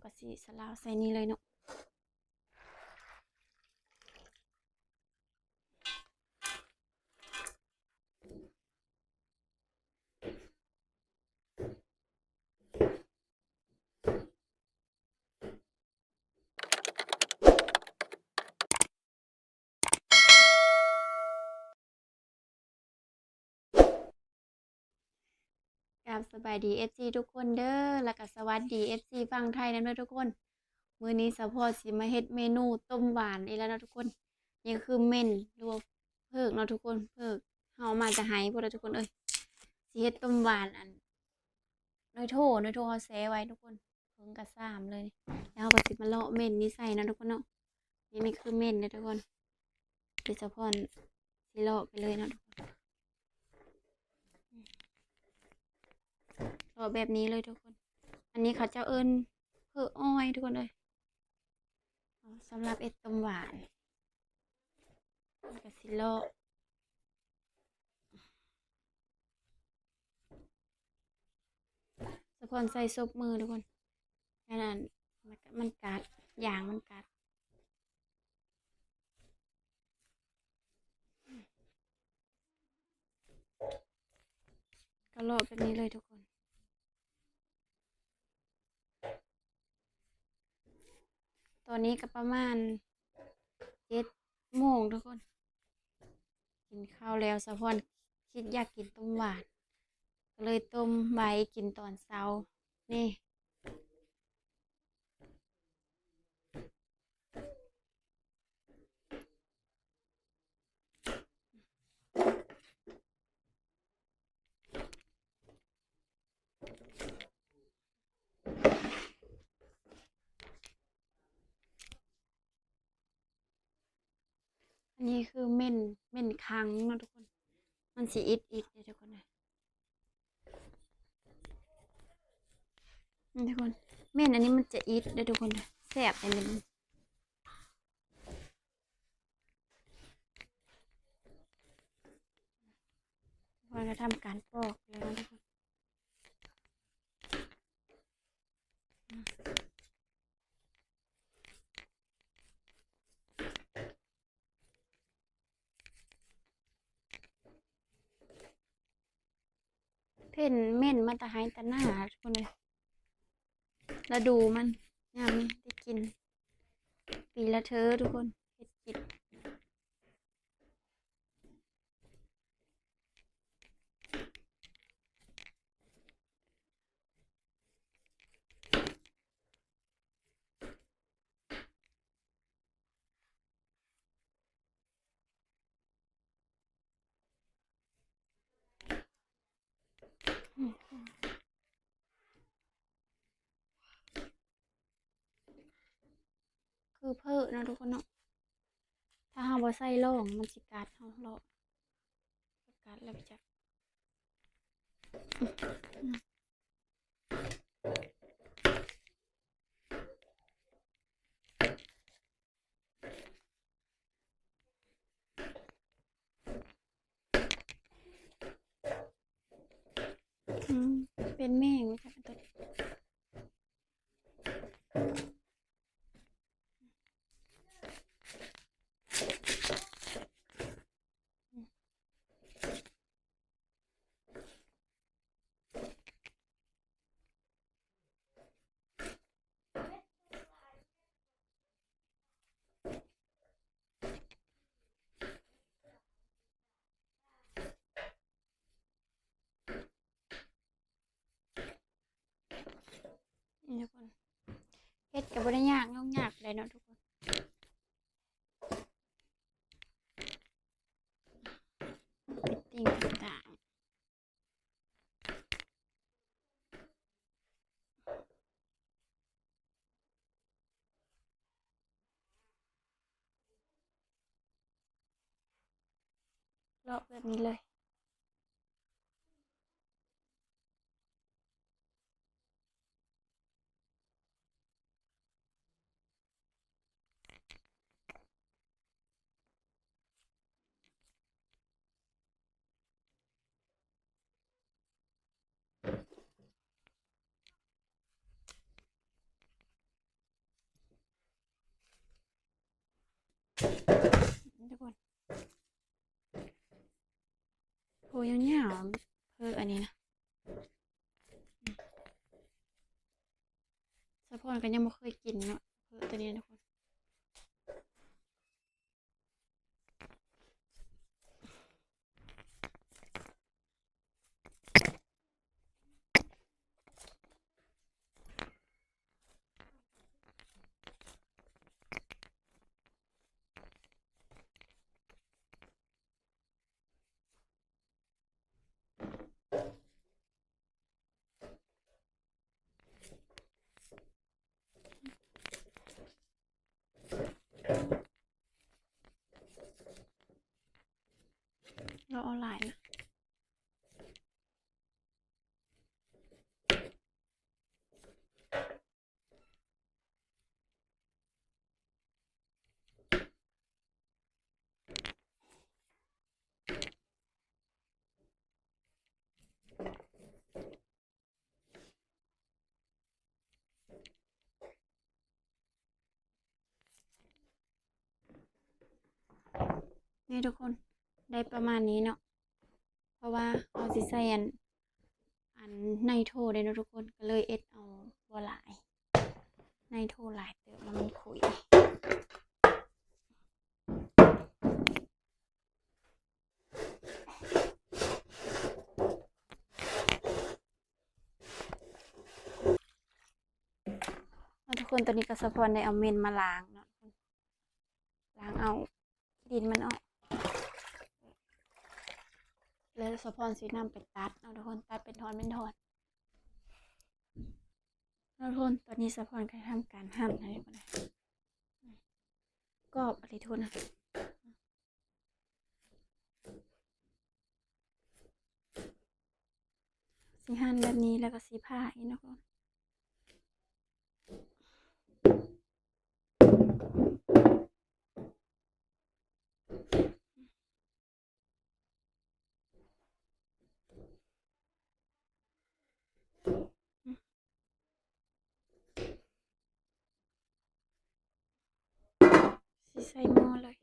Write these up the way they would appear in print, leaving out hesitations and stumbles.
ก็สิสลาวใส่นี่เลยเนาะสบายดี FC ทุกคนเด้อแล้วก็สวัสดี FC ฝั่งไทยนำเด้อทุกคนมื้อนี้สะพอสิมาเฮ็ดเมนูต้มหวานอีกแล้วเนาะทุกคนนี่คือเม่นหรือว่าเพิกเนาะทุกคนเพิกเฮามาจะไหพุ่นล่ะทุกคนสิเฮ็ดต้มหวานน้อยโถเฮาแซะไว้ทุกคนเพิ่งกะซ้ำเลยแล้วเราก็สิมาเลาะเม่นนี้ใส่เนาะทุกคนเนาะนี่คือเม่นเด้อทุกคนเดี๋ยวสะพอนสิเลาะไปเลยเนาะทุกคนเลาะแบบนี้เลยทุกคนอันนี้เขาเจ้าเอิ้นเพิกอ้อยทุกคนสำหรับเอ็ดต้มหวานก็สิเลาะสะพอนใส่ซบมือทุกคนอันนั้นมันกัดอย่างมันกัดก็เลาะแบบนี้เลยทุกคนตอนนี้ก็ประมาณ7 โมงทุกคนกินข้าวแล้วสะพอนคิดอยากกินต้มหวานก็เลยต้มไว้กินตอนเช้านี่อันนี้คือเม่นคังเนาะทุกคนมันสิอิดเด้อทุกคนนี่ทุกคนเม่นอันนี้มันจะอิดเด้อทุกคนแซ่บอันนี้มันก็ทำการปอกเลยนะทุกคนเพ่นเม่นมาแต่ไห้แต่หน้าทุกคนเลยแล้วดูมันยามได้กินปีละเธอทุกคนเฮ็ดกินคือเพ้อนะทุกคนเนาะถ้าเฮาบ่ใส่ร่องมันสิกัดเฮาเลาะกัดแล้วไปจักอืมเป็นแม่งว่าจักอันตัวนี่ทุกคนเฮ็ดก็บ่ได้ยากยุ่งยากเลยเนาะทุกคนติ่งต่างๆเลาะแบบนี้เลย ทุกคนโหยาวๆเพื่ออันนี้นะสะพอนก็ยังไม่เคยกินเนาะเพื่อตัวนี้นะทุกคนเราเอาหลายนะนี่ทุกคนได้ประมาณนี้เนาะเพราะว่าเอาสิใส่อันในโทได้เนาะทุกคนก็เลยเอ็ดเอาบัวหลายในโทหลายเติมแล้วมันขุยทุกคนตอนนี้ก็สะพอนได้เอาเมนมาล้างเนาะล้างเอาดินมันออกแล้วสะพอนสีน้ำไปตัดเอาทุกคนตัดเป็นทอนทุกคนตอนนี้สะพอนก็ทำการหั่นอะไรก็ได้กรอบอะไรทุกคนนะสีหั่นแบบนี้แล้วก็สีผ้าอีกนะทุกคนสีใส่หม้อเลย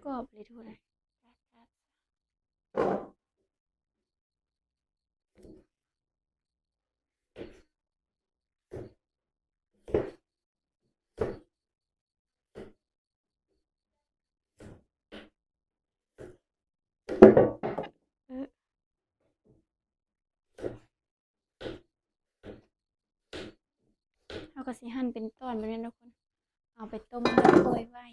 กรอบเลยทุกคนเลยเอาก็สีหั่นเป็นตอนแบบนี้นะทุกคนเอาไปต้มแล้วโรยไว้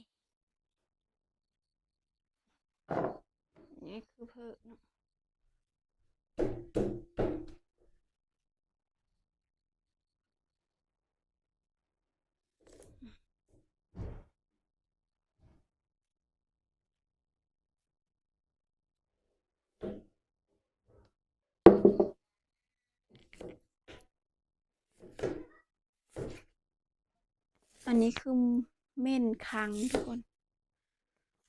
นี่คือเพิ่มเนาะอันนี้คือเม่นคังทุกคน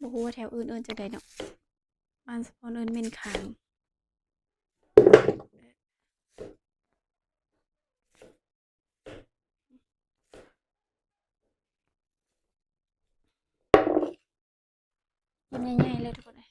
บอกว่าแถวอื่นจะได้เนาะบ้านสะพอนเม่นคังกินง่ายๆเลยทุกคนเลย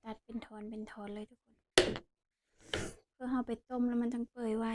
ตัดเป็นทอนเลยทุกคนเพื่อเอาไปต้มแล้วมันจังเปื่อยไว้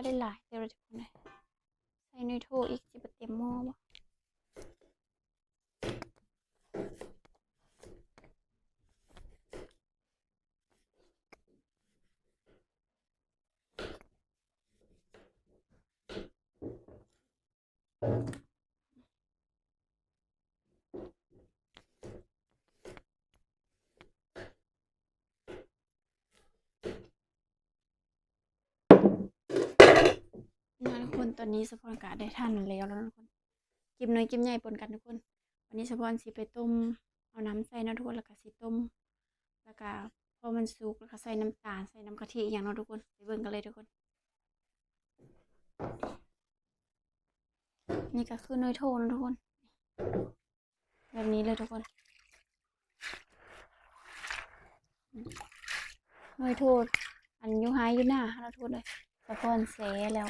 ได้หลายเดี๋ยวเราจะคนไหนใส่เนยโทอีกสิบเต็มหม้อบ่นะทุกคนตอนนี้สปอนกาได้ท่านแล้วทุกคนกิมน้อยกิมใหญ่ปนกันทุกคนวันนี้สปอนสิไปต้มเอาน้ำใส่นะทุกคนแล้วก็สิต้มแล้วก็พอมันสุกแล้วก็ใส่น้ำตาลใส่น้ำกะทิอย่างนั้นทุกคนไปเบิ่งกันเลยทุกคนนี่ก็คือเนยโทนะทุกคนแบบนี้เลยทุกคนเนยโทอันยูไฮยูหน้าเราทุกคนเลยสปอนเสแล้ว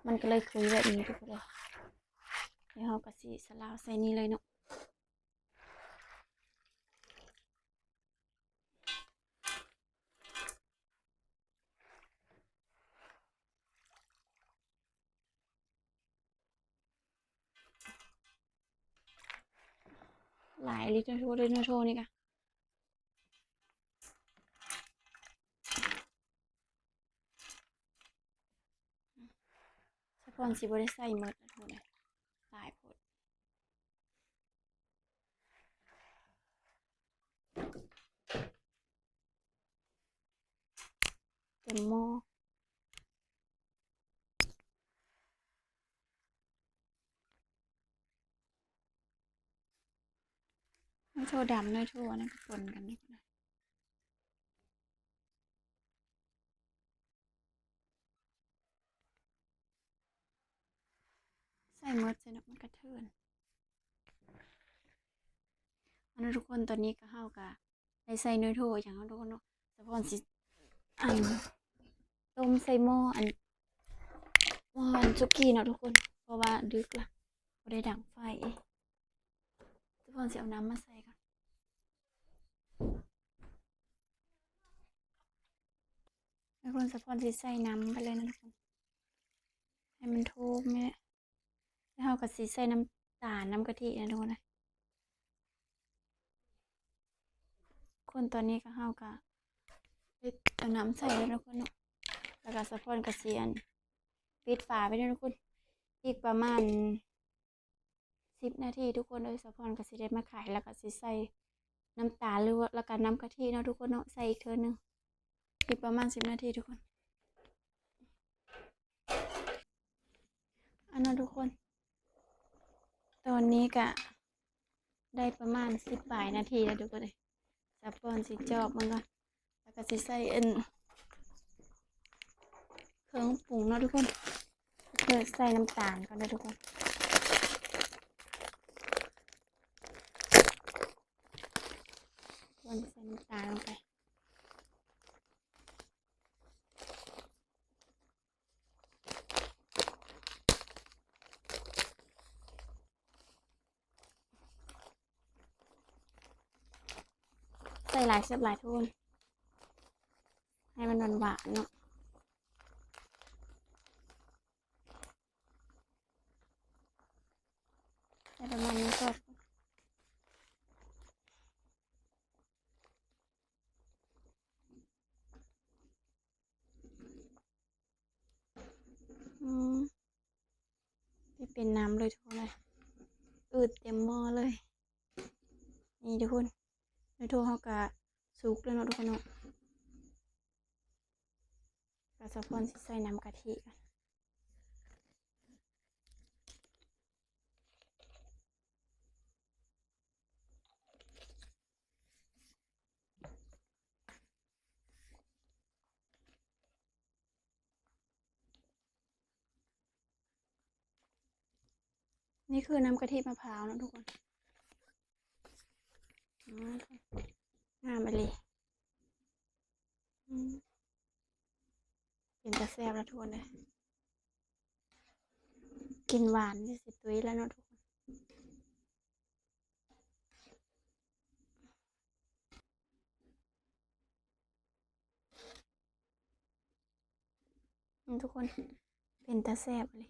มันก็เลยคุยแบบนี้ทุกคนเลยเดี๋ยวเราก็สิสลาวใส่นี่เลยเนาะหลายลิตรทุกคนเลยเนยโทนี่ค่ะสปอนสิบ่ได้ใส่หมดนะทุกคนเลยหลายโพดเต็มหม้อเนยโทดำเนยโทอันนั้นก็ปนกันทุกคนเลยใส่หมดใส่เนาะมันกระเทือนอันนั้นทุกคนตอนนี้ก็เฮากะได้ใส่เนยโทอย่างนั้นทุกคนเนาะสปอนสิอันต้มใส่หม้ออันสุกี้เนาะทุกคนเพราะว่าดึกละบ่ได้ดังไฟสปอนสิเอาน้ำมาใส่ก่อนทุกคนสปอนสิใส่น้ำไปเลยนะทุกคนให้มันทุบเนี่ยแล้วเฮาก็สิใส่น้ำตาลน้ำกะทินะทุกคนนะคนตอนนี้ก็เฮาก็เอาน้ำใส่แล้วทุกคนเนาะแล้วก็สปอนก็สิปิดฝาไปด้วยทุกคนอีกประมาณ10 นาทีทุกคนเลยสปอนก็สิได้มาขายแล้วก็สิใส่น้ำตาลหรือว่าแล้วก็น้ำกะทิเนาะทุกคนเนาะใส่อีกเทื่อนึงอีกประมาณ10 นาทีทุกคนอันนั้นทุกคนตอนนี้ก็ได้ประมาณ10 ปลายนาทีแล้วทุกคนเลยสปอนสิจอบมันก่อนแล้วก็สิใส่เครื่องปรุงเนาะทุกคนเพื่อใส่น้ำตาลก่อนนะทุกคนควรใส่น้ำตาลลงไปใส่หลายเสียบหลายทุกคนให้มันหวานๆเนาะใส่ประมาณนี้ก็ไม่เป็นน้ำเลยทุกคนเลยอืดเต็มหม้อเลยนี่ทุกคนในโทรเขากะสุกแล้วเนาะทุกคนเนาะกะสปอนสิใส่น้ำกะทิกันนี่คือน้ำกะทิมะพร้าวนะทุกคนงามไปเลยเป็นตะแซ่บแล้วทุกคนเลยกินหวานที่สิตุ้ยแล้วเนาะทุกคนทุกคน เป็นตาแซ่บเลย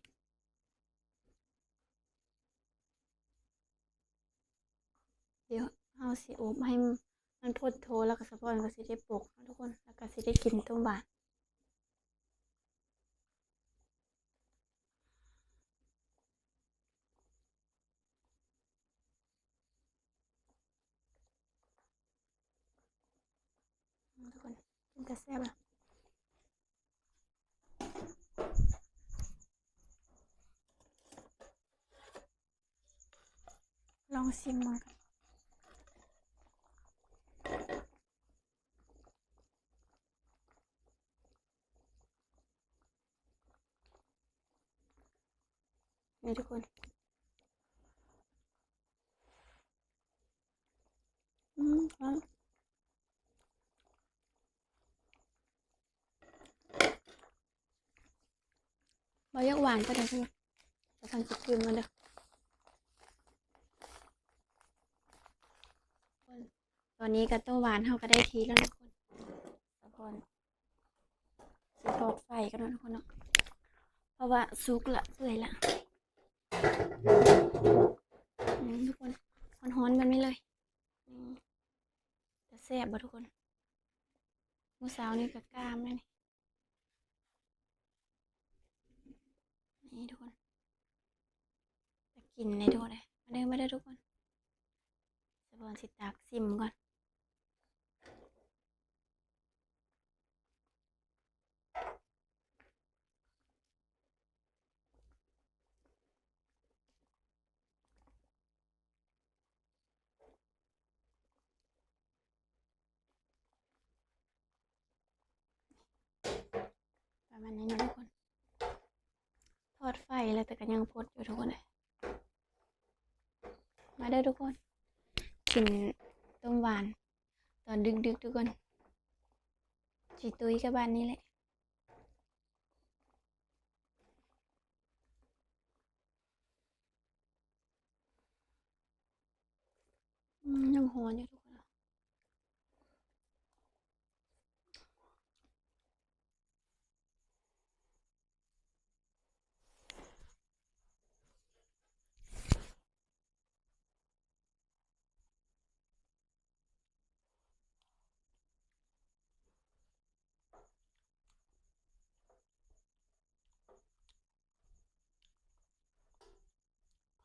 เดี๋ยวเอาสิอบให้มันพดโทแล้วก็สะพอนก็สิได้ปกเนาะทุกคนแล้วก็สิได้กินต้มหวานทุกคนเป็นตาแซ่บอะลองชิมมันกันนี่ทุกคนหอมบ่อยากหวานก็ได้ใช่ไหมจะทำจิบกินมาเด้อตอนนี้กับต้มหวานเขาก็ได้ทีแล้วทุกคนสะพอนสิทอดไฟกันเนาะทุกคนเนาะเพราะว่าสุกละเปื่อยละทุกคนฮ้อนๆแบบนี้เลยจะแซ่บบ่ทุกคนมื้อเช้านี่ก็กล้ามเลยนี่ทุกคนจะกินในทุกคนเลยมาเด้อทุกคนสะพอนสิตักซิมก่อนประมาณนี้นะทุกคนทอดไฟแล้วแต่ก็ยังพดอยู่ทุกคนเลยมาเด้อทุกคนกินต้มหวานตอนดึกๆทุกคนจีตุยกับบ้านนี้แหละยังฮ้อนอยู่ทุกคน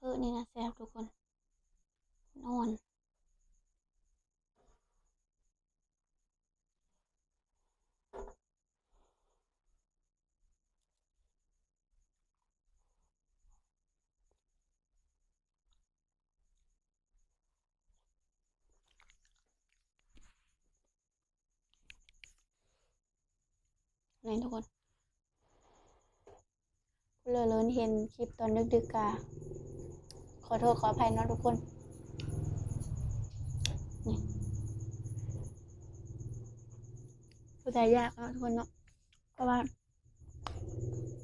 เพื่อนี่นะแซ่บทุกคนนอนเลยทุกคนเลยเห็นคลิปตอนดึกๆกะขอโทษขออภัยเนาะทุกคนนี่ผู้ใจยากเนาะทุกคนเนาะเพราะว่า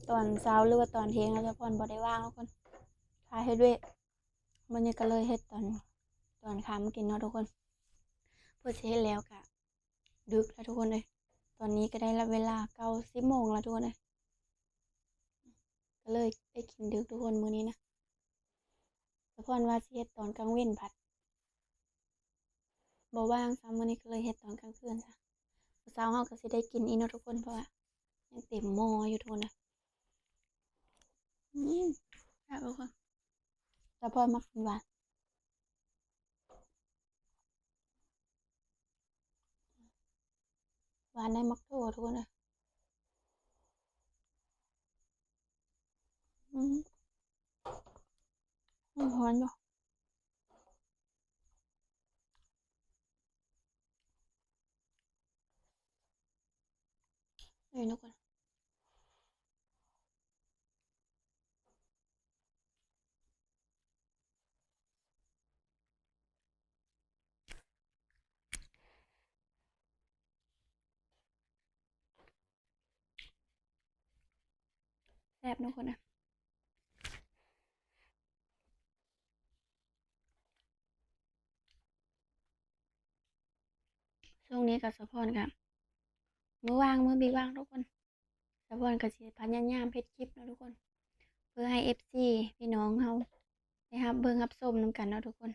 ตอนเช้าหรือว่าตอนเที่ยงแล้วจะพอนบ่ได้ว่างทุกคนพาเฮ็ดเวทมันนี่ก็เลยเฮ็ดตอนค่ำกินเนาะทุกคนเพื่อสิเฮ็ดแล้วกะดึกแล้วทุกคนเลยตอนนี้ก็ได้รับเวลา9 10 โมงแล้วทุกคนเลยก็เลยได้กินดึกทุกคนมื้อนี้นะแต่พอนว่าสิเฮ็ดตอนกลางเว้นผัดบ่ว่างซะมื้อนี้ก็เลยเฮ็ดตอนกลางคืนซะเช้าเฮาก็สิได้กินอีกเนาะทุกคนเพราะว่ายังเต็มหม้ออยู่ทุกคนนะอืมแซ่บทุกคนแต่พอนมักกินหวานหวานได้มักโททุกคนเลยอืมฮ้อนอยู่นี่ทุกคนแซ่บทุกคนนะช่วงนี้กับสะพอนกับมื้อว่างมื้อบีว่างทุกคน สะพอนก็สิพยายามเฮ็ดคลิปเนาะทุกคน เพื่อให้ FC พี่น้องเฮาได้รับเบิ่งรับชมนำกันเนาะทุกคน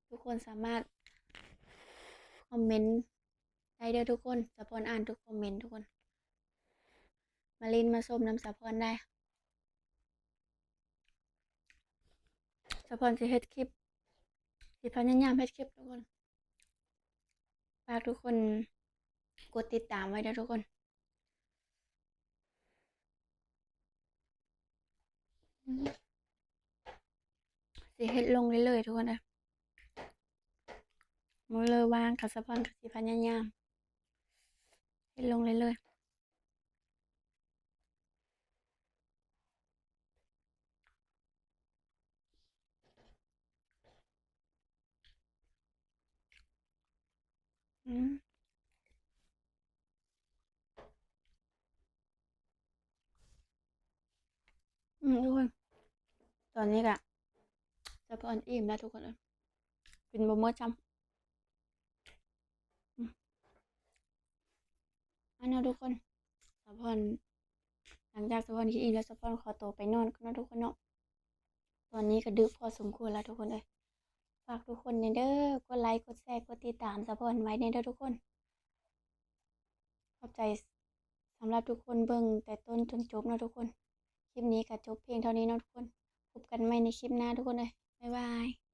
ทุกคนสามารถคอมเมนต์ได้เด้อทุกคนสะพอนอ่านทุกคอมเมนต์ทุกคน มาลินมาชมนำสะพอนได้สะพอนสิเฮ็ดคลิปสิพยายามเฮ็ดคลิปทุกคนฝากทุกคนกดติดตามไว้เด้อทุกคนสิเฮ็ดลงเรื่อยๆทุกคนเด้อมื้อเลยว่างกับสะพอนก็สิพยายามเฮ็ดลงเรื่อยๆทุกคนตอนนี้ก็สะพอนอิ่มแล้วทุกคนเอ้ยกินบ่หมดซ้ำอันเนาะทุกคนสะพอนหลังจากสะพอนกินอิ่มแล้วสะพอนขอตัวไปนอนก่อนเนาะทุกคนเนาะตอนนี้ก็ดึกพอสมควรแล้วทุกคนเอ้ยฝากทุกคนเด้อกดไลค์กดแชร์กดติดตามสะพอนไว้เด้อทุกคนขอบใจสำหรับทุกคนเบิ่งแต่ต้นจนจบเนาะทุกคนคลิปนี้ก็จบเพียงเท่านี้เนาะทุกคนพบกันใหม่ในคลิปหน้าทุกคนเอ้ยบ๊ายบาย